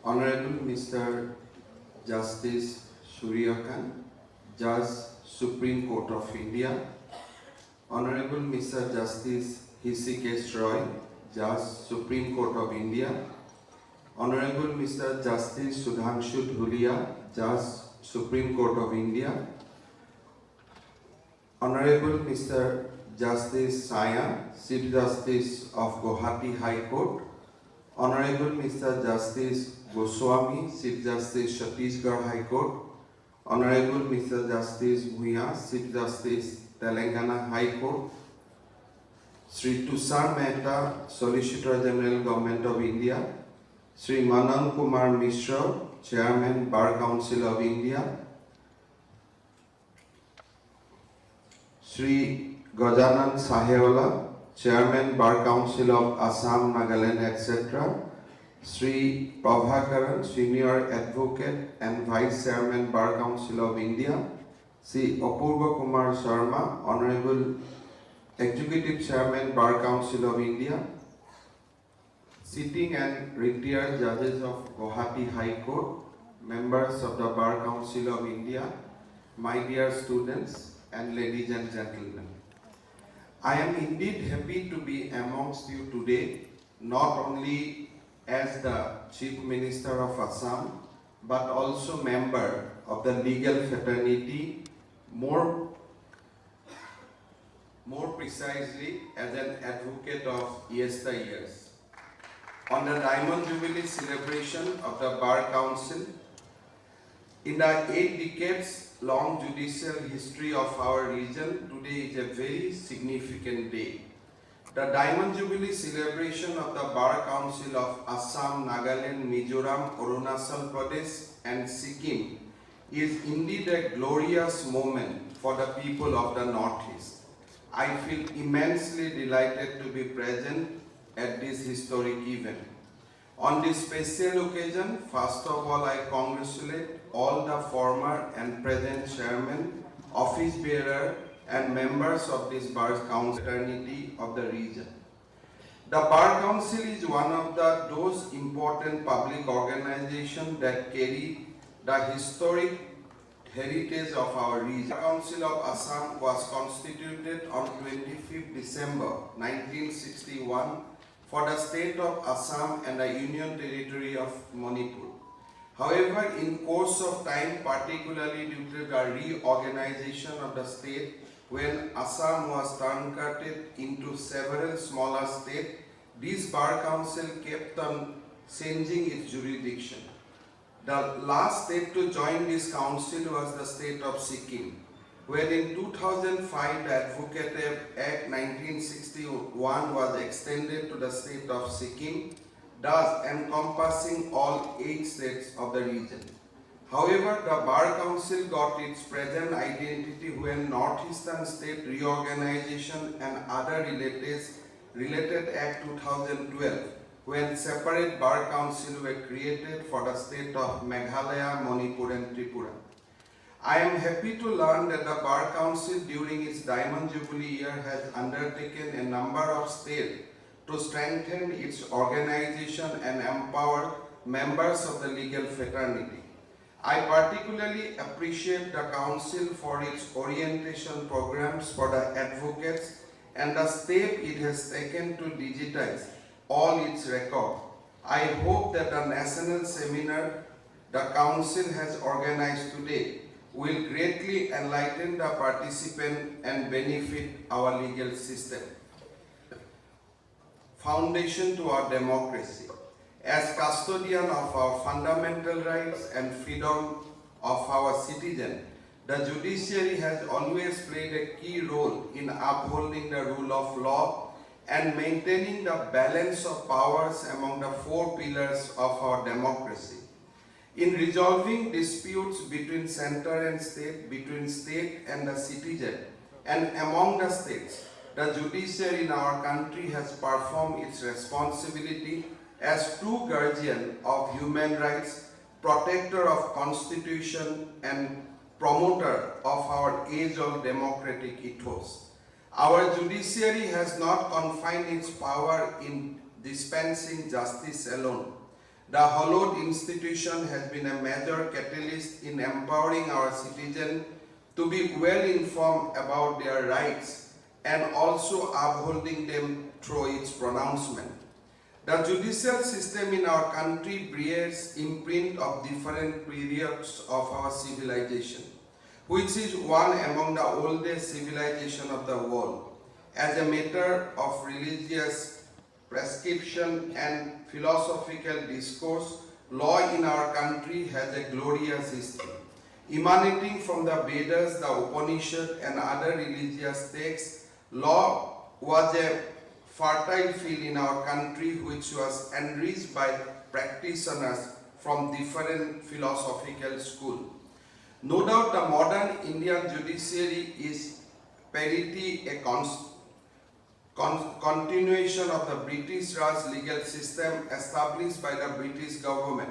Honorable Mr. Justice Suryakan, Judge, Supreme Court of India, Honorable Mr. Justice Hrishikesh Roy, Judge, Supreme Court of India, Honorable Mr. Justice Sudhanshu Dhulia, Judge, Supreme Court of India, Honorable Mr. Justice Saya, Chief Justice of Guwahati High Court, Honorable Mr. Justice Goswami, Chief Justice Chhattisgarh High Court, Honorable Mr. Justice Bhuya, Chief Justice Telangana High Court, Sri Tushar Mehta, Solicitor General Government of India, Sri Manan Kumar Mishra, Chairman Bar Council of India, Sri Gajanan Saheola, Chairman Bar Council of Assam, Nagaland, etc. Sri Prabhakaran, Senior Advocate and Vice Chairman Bar Council of India. Sri Apurva Kumar Sharma, Honorable Executive Chairman Bar Council of India. Sitting and retired judges of Guwahati High Court, members of the Bar Council of India, my dear students and ladies and gentlemen. I am indeed happy to be amongst you today, not only as the Chief Minister of Assam, but also member of the legal fraternity, more precisely as an advocate of yesteryears. On the Diamond Jubilee celebration of the Bar Council, in the 8 decades long judicial history of our region, today is a very significant day. The Diamond Jubilee celebration of the Bar Council of Assam, Nagaland, Mizoram, Arunachal Pradesh and Sikkim is indeed a glorious moment for the people of the Northeast. I feel immensely delighted to be present at this historic event. On this special occasion, first of all, I congratulate all the former and present chairmen, office bearer, and members of this Bar Council fraternity of the region. The Bar Council is one of those important public organizations that carry the historic heritage of our region. The Council of Assam was constituted on 25th December 1961 for the state of Assam and the Union Territory of Manipur. However, in course of time, particularly due to the reorganization of the state, when Assam was truncated into several smaller states, this Bar Council kept on changing its jurisdiction. The last state to join this council was the state of Sikkim, where in 2005 the Advocative Act 1961 was extended to the state of Sikkim, thus encompassing all 8 states of the region. However, the Bar Council got its present identity when Northeastern State Reorganization and other related Act 2012, when separate Bar Council were created for the state of Meghalaya, Manipur and Tripura. I am happy to learn that the Bar Council during its Diamond Jubilee year has undertaken a number of steps to strengthen its organization and empower members of the legal fraternity. I particularly appreciate the Council for its orientation programs for the advocates and the step it has taken to digitize all its records. I hope that the national seminar the Council has organized today will greatly enlighten the participant and benefit our legal system. Foundation to our democracy. As custodian of our fundamental rights and freedom of our citizens, the judiciary has always played a key role in upholding the rule of law and maintaining the balance of powers among the 4 pillars of our democracy. In resolving disputes between center and state, between state and the citizen, and among the states, the judiciary in our country has performed its responsibility as true guardian of human rights, protector of constitution, and promoter of our age-old democratic ethos. Our judiciary has not confined its power in dispensing justice alone. The hallowed institution has been a major catalyst in empowering our citizens to be well informed about their rights and also upholding them through its pronouncement. The judicial system in our country bears imprint of different periods of our civilization, which is one among the oldest civilizations of the world. As a matter of religious prescription and philosophical discourse, law in our country has a glorious history. Emanating from the Vedas, the Upanishads, and other religious texts, law was a fertile field in our country which was enriched by practitioners from different philosophical schools. No doubt the modern Indian judiciary is parity a continuation of the British Raj legal system established by the British government.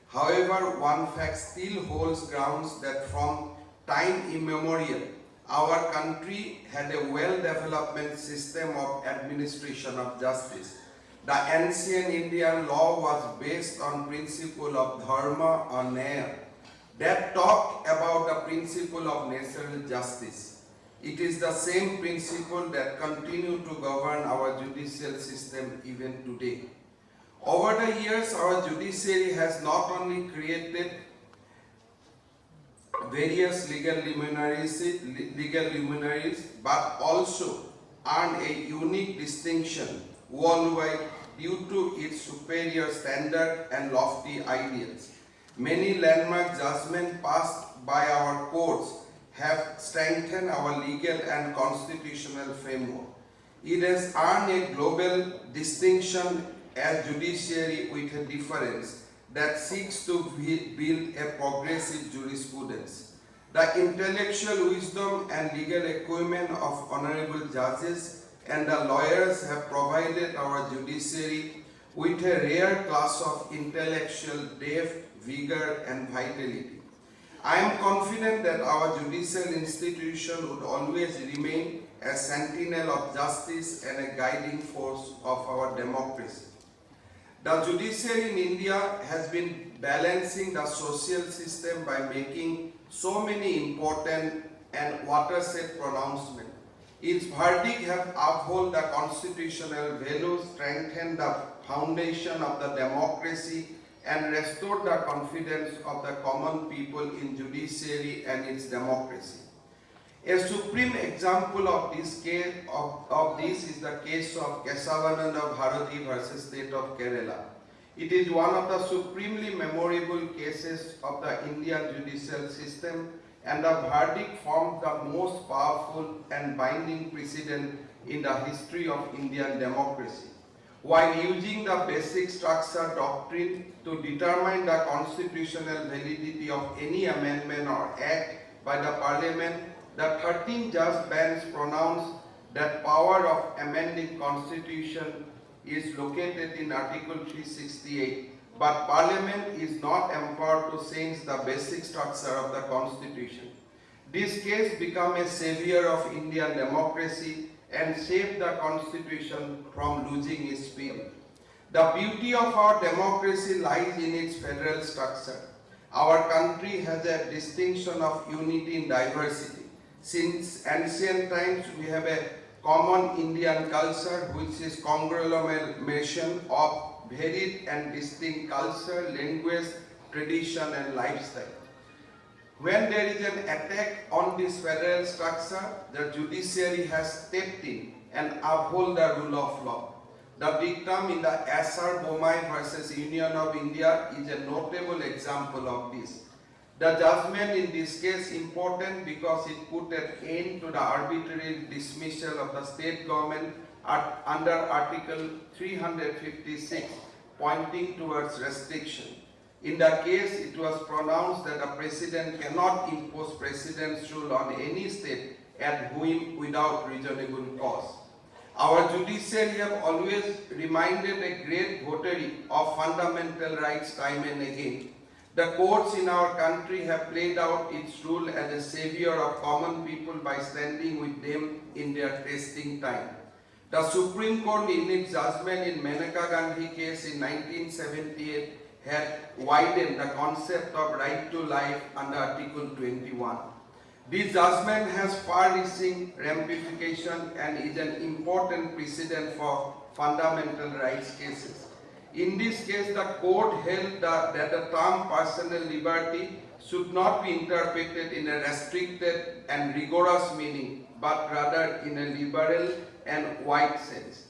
However, one fact still holds grounds that from time immemorial, our country had a well-developed system of administration of justice. The ancient Indian law was based on principle of dharma or nyaya that talked about the principle of natural justice. It is the same principle that continue to govern our judicial system even today. Over the years, our judiciary has not only created various legal luminaries, but also earned a unique distinction worldwide due to its superior standard and lofty ideals. Many landmark judgments passed by our courts have strengthened our legal and constitutional framework. It has earned a global distinction as judiciary with a difference that seeks to build a progressive jurisprudence. The intellectual wisdom and legal acumen of honorable judges and the lawyers have provided our judiciary with a rare class of intellectual depth, vigor, and vitality. I am confident that our judicial institution would always remain a sentinel of justice and a guiding force of our democracy. The judiciary in India has been balancing the social system by making so many important and watershed pronouncements. Its verdict have upheld the constitutional values, strengthened the foundation of the democracy, and restored the confidence of the common people in judiciary and its democracy. A supreme example of this is the case of Kesavananda Bharati versus State of Kerala. It is one of the supremely memorable cases of the Indian judicial system, and the verdict formed the most powerful and binding precedent in the history of Indian democracy. While using the basic structure doctrine to determine the constitutional validity of any amendment or act by the Parliament, the 13-judge bench pronounced that power of amending constitution is located in Article 368, but Parliament is not empowered to change the basic structure of the constitution. This case became a savior of Indian democracy and saved the constitution from losing its spirit. The beauty of our democracy lies in its federal structure. Our country has a distinction of unity in diversity. Since ancient times, we have a common Indian culture which is conglomeration of varied and distinct culture, language, tradition, and lifestyle. When there is an attack on this federal structure, the judiciary has stepped in and upheld the rule of law. The victim in the Asar Bomai versus Union of India is a notable example of this. The judgment in this case is important because it put an end to the arbitrary dismissal of the state government under Article 356, pointing towards restriction. In the case, it was pronounced that a president cannot impose president's rule on any state at whim without reasonable cause. Our judiciary have always reminded a great votary of fundamental rights time and again. The courts in our country have played out its role as a savior of common people by standing with them in their testing time. The Supreme Court in its judgment in Maneka Gandhi case in 1978 had widened the concept of right to life under Article 21. This judgment has far-reaching ramification and is an important precedent for fundamental rights cases. In this case, the court held that the term personal liberty should not be interpreted in a restricted and rigorous meaning, but rather in a liberal and wide sense.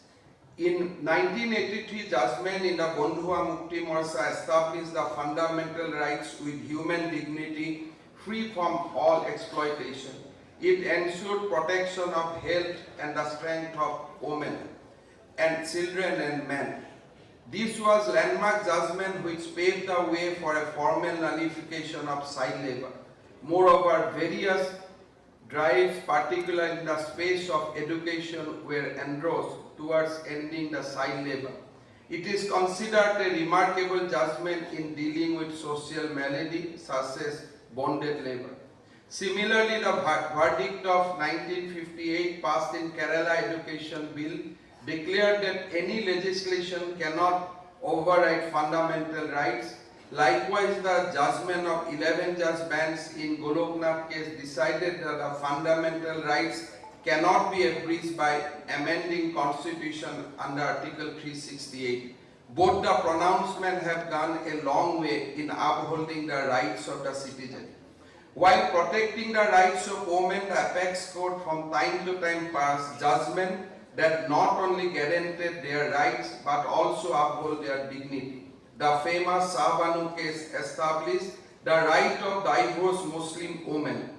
In 1983, judgment in the Bondhua Mukti Morcha established the fundamental rights with human dignity free from all exploitation. It ensured protection of health and the strength of women and children and men. This was landmark judgment which paved the way for a formal nullification of child labor. Moreover, various drives, particularly in the space of education, were endorsed towards ending the child labor. It is considered a remarkable judgment in dealing with social malady such as bonded labor. Similarly, the verdict of 1958 passed in Kerala Education Bill declared that any legislation cannot override fundamental rights. Likewise, the judgment of 11 judge bench in Goloknath case decided that the fundamental rights cannot be abridged by amending Constitution under Article 368. Both the pronouncements have gone a long way in upholding the rights of the citizen. While protecting the rights of women, the Apex Court from time to time passed judgment that not only guaranteed their rights but also uphold their dignity. The famous Shahbanu case established the right of divorced Muslim women.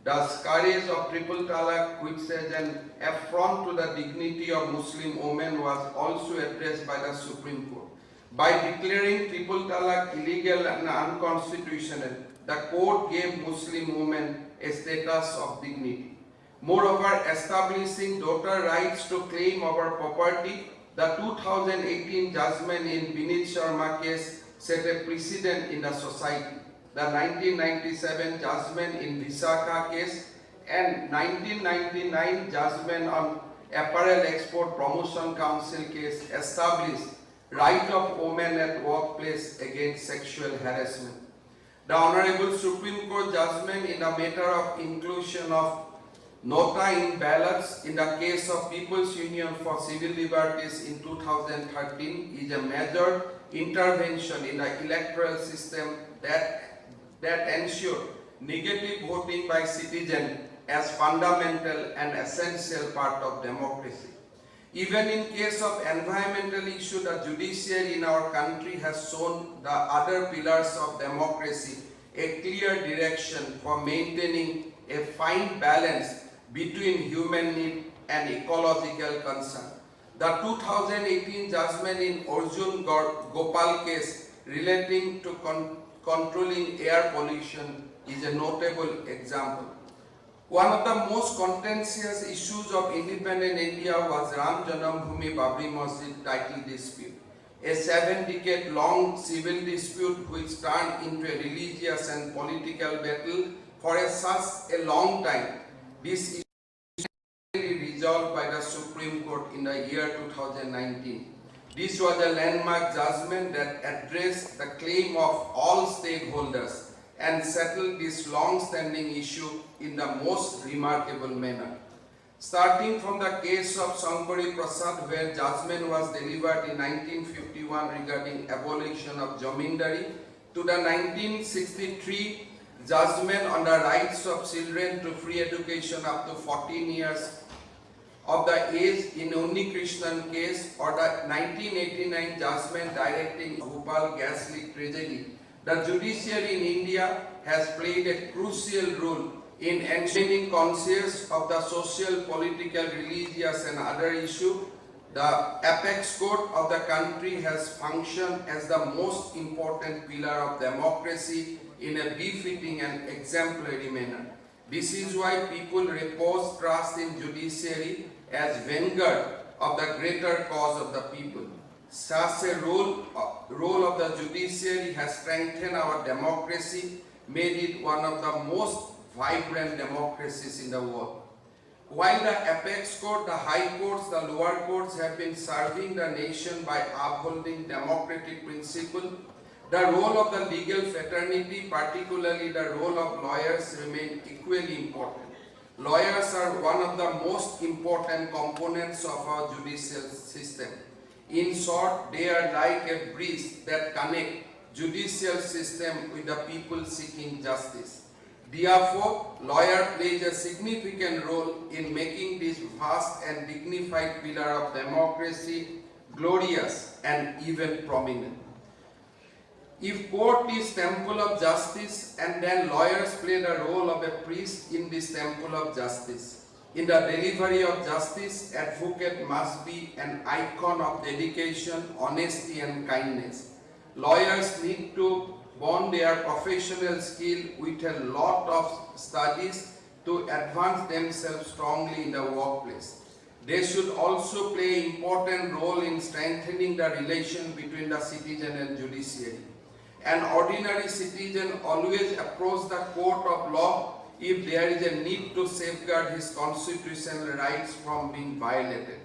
The scourge of triple talaq, which is an affront to the dignity of Muslim women, was also addressed by the Supreme Court. By declaring triple talaq illegal and unconstitutional, the court gave Muslim women a status of dignity. Moreover, establishing daughter rights to claim over property, the 2018 judgment in Vinit Sharma case set a precedent in the society. The 1997 judgment in Visakha case and 1999 judgment on Apparel Export Promotion Council case established right of women at workplace against sexual harassment. The Honorable Supreme Court judgment in the matter of inclusion of nota in ballots in the case of People's Union for Civil Liberties in 2013 is a major intervention in the electoral system that ensured negative voting by citizens as fundamental and essential part of democracy. Even in case of environmental issue, the judiciary in our country has shown the other pillars of democracy a clear direction for maintaining a fine balance between human need and ecological concern. The 2018 judgment in Arjun Gopal case relating to controlling air pollution is a notable example. One of the most contentious issues of independent India was Ram Janambhoomi Babri Masjid title dispute, a 7-decade-long civil dispute which turned into a religious and political battle for such a long time. This is resolved by the Supreme Court in the year 2019. This was a landmark judgment that addressed the claim of all stakeholders and settled this long-standing issue in the most remarkable manner. Starting from the case of Shankari Prasad, where judgment was delivered in 1951 regarding abolition of Jamindari, to the 1963 judgment on the rights of children to free education up to 14 years of the age in Unni Krishnan case, or the 1989 judgment directing Bhopal gas leak tragedy, the judiciary in India has played a crucial role in ensuring conscience of the social, political, religious and other issues. The apex court of the country has functioned as the most important pillar of democracy in a befitting and exemplary manner. This is why people repose trust in judiciary as vanguard of the greater cause of the people. Such a role of the judiciary has strengthened our democracy, made it one of the most vibrant democracies in the world. While the apex court, the high courts, the lower courts have been serving the nation by upholding democratic principles, The role of the legal fraternity, particularly the role of lawyers, remain equally important. Lawyers are one of the most important components of our judicial system. In short, they are like a bridge that connect judicial system with the people seeking justice. Therefore, lawyer plays a significant role in making this vast and dignified pillar of democracy glorious and even prominent. If court is temple of justice, and then lawyers play the role of a priest in this temple of justice. In the delivery of justice, advocate must be an icon of dedication, honesty and kindness. Lawyers need to bond their professional skill with a lot of studies to advance themselves strongly in the workplace. They should also play an important role in strengthening the relation between the citizen and judiciary. An ordinary citizen always approaches the court of law if there is a need to safeguard his constitutional rights from being violated.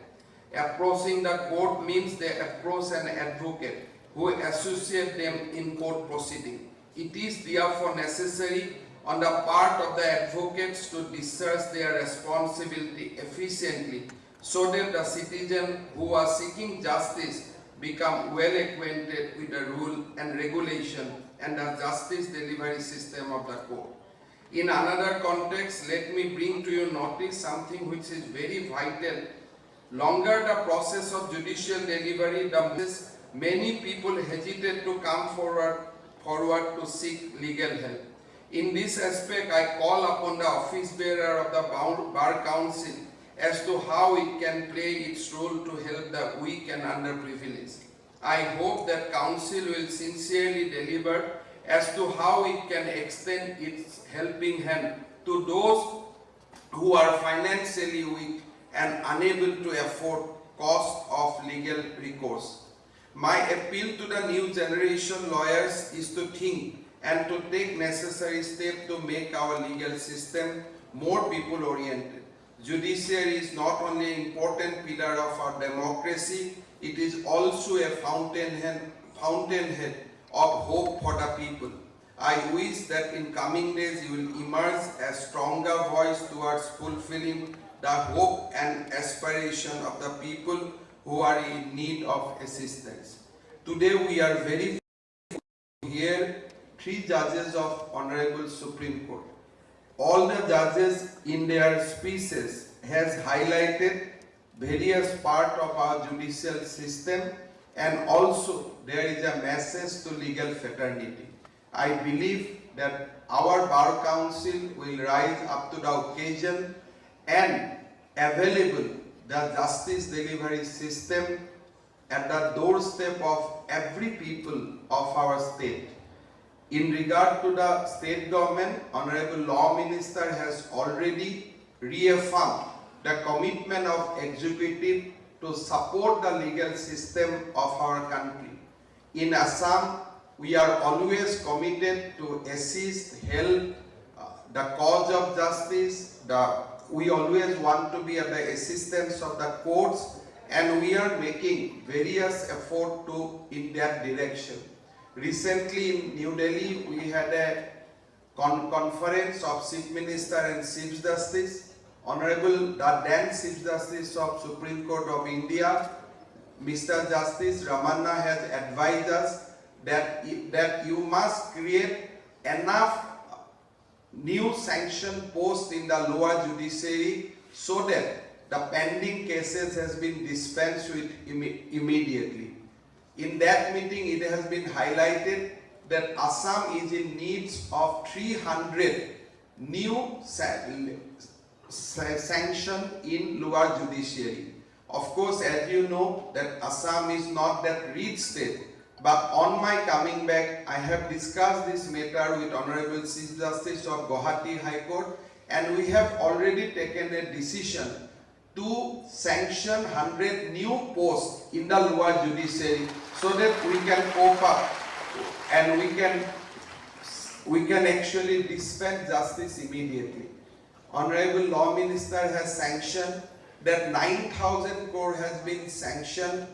Approaching the court means they approach an advocate who associates them in court proceeding. It is therefore necessary on the part of the advocates to discharge their responsibility efficiently so that the citizens who are seeking justice become well acquainted with the rule and regulation and the justice delivery system of the court. In another context, let me bring to your notice something which is very vital. Longer the process of judicial delivery, many people hesitate to come forward to seek legal help. In this aspect, I call upon the office bearer of the Bar Council as to how it can play its role to help the weak and underprivileged. I hope that Council will sincerely deliver as to how it can extend its helping hand to those who are financially weak and unable to afford cost of legal recourse. My appeal to the new generation lawyers is to think and to take necessary steps to make our legal system more people-oriented. Judiciary is not only an important pillar of our democracy, it is also a fountainhead of hope for the people. I wish that in coming days you will emerge a stronger voice towards fulfilling the hope and aspiration of the people who are in need of assistance. Today we are very fortunate to hear 3 judges of Honorable Supreme Court. All the judges in their speeches has highlighted various parts of our judicial system, and also there is a message to legal fraternity. I believe that our Bar Council will rise up to the occasion and available the justice delivery system at the doorstep of every people of our state. In regard to the state government, Honorable Law Minister has already reaffirmed the commitment of executive to support the legal system of our country. In Assam, we are always committed to assist, help the cause of justice. We always want to be at the assistance of the courts, and we are making various efforts in that direction. Recently in New Delhi, we had a conference of Chief Minister and Chief Justice. Honorable the then Chief Justice of Supreme Court of India, Mr. Justice Ramanna, has advised us that you must create enough new sanction posts in the lower judiciary so that the pending cases has been dispensed with immediately. In that meeting, it has been highlighted that Assam is in need of 300 new sanction in lower judiciary. Of course, as you know, that Assam is not that rich state, but on my coming back, I have discussed this matter with Honorable Chief Justice of Guwahati High Court, and we have already taken a decision to sanction 100 new posts in the lower judiciary so that we can cope up and we can actually dispense justice immediately. Honorable Law Minister has sanctioned that 9,000 crore has been sanctioned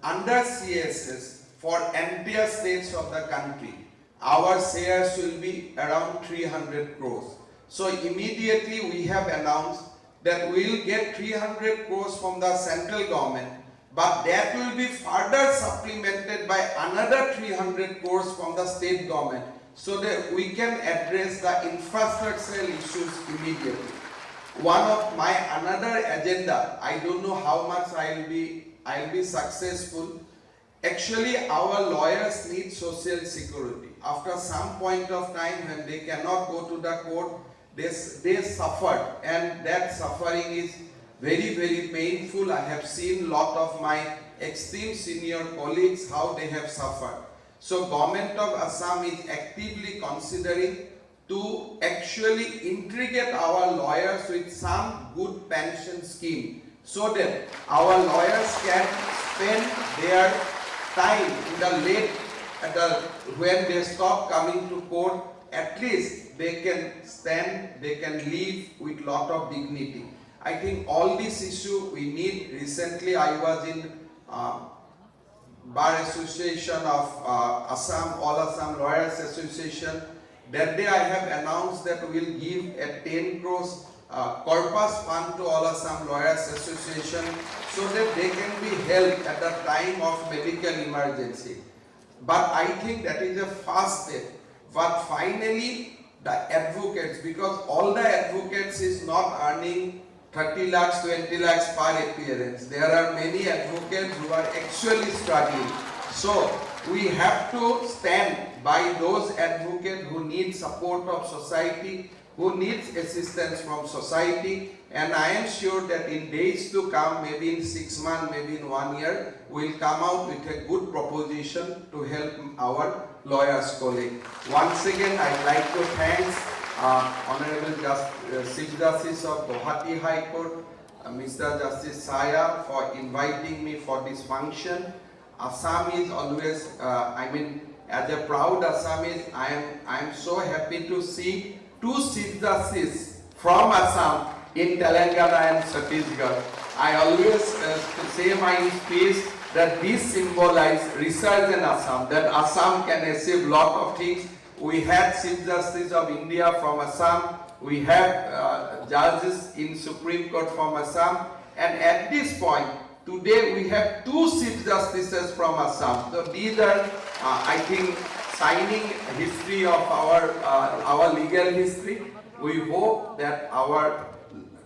under CSS for entire states of the country, our shares will be around 300 crores. So immediately we have announced that we will get 300 crores from the central government, but that will be further supplemented by another 300 crores from the state government, so that we can address the infrastructural issues immediately. One of my another agenda, I don't know how much I'll be successful. Actually, our lawyers need social security. After some point of time, when they cannot go to the court, they suffer, and that suffering is very, very painful. I have seen lot of my esteemed senior colleagues how they have suffered. So government of Assam is actively considering to actually integrate our lawyers with some good pension scheme, so that our lawyers can spend their time in the when they stop coming to court, at least they can stand, they can live with lot of dignity. I think all this issue we need. Recently I was in Bar Association of Assam, All Assam Lawyers Association. That day I have announced that we will give a 10 crores corpus fund to All Assam Lawyers Association, so that they can be helped at the time of medical emergency. But I think that is a first step. But finally, the advocates, because all the advocates is not earning 30 lakhs, 20 lakhs per appearance. There are many advocates who are actually struggling. So we have to stand by those advocates who need support of society, who needs assistance from society, and I am sure that in days to come, maybe in 6 months, maybe in 1 year, we will come out with a good proposition to help our lawyers colleague. Once again, I would like to thank Honorable Chief Justice of Guwahati High Court, Mr. Justice Saya, for inviting me for this function. Assam is always, as a proud Assamese, I am so happy to see 2 Chief Justices from Assam in Telangana and Chhattisgarh. I always say my speech that this symbolizes research in Assam, that Assam can achieve lot of things. We had Chief Justice of India from Assam, we have judges in Supreme Court from Assam, and at this point, today we have 2 Chief Justices from Assam. So these are, I think, shining history of our legal history. We hope that our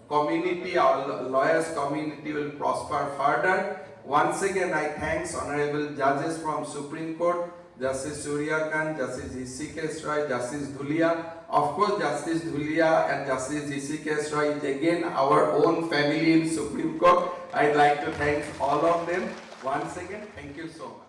community, our lawyers community will prosper further. Once again, I thank honorable judges from Supreme Court, Justice Surya Kant, Justice Hrishikesh Roy, Justice Dhulia. Of course, Justice Dhulia and Justice Hrishikesh Roy is again our own family in Supreme Court. I'd like to thank all of them. Once again, thank you so much.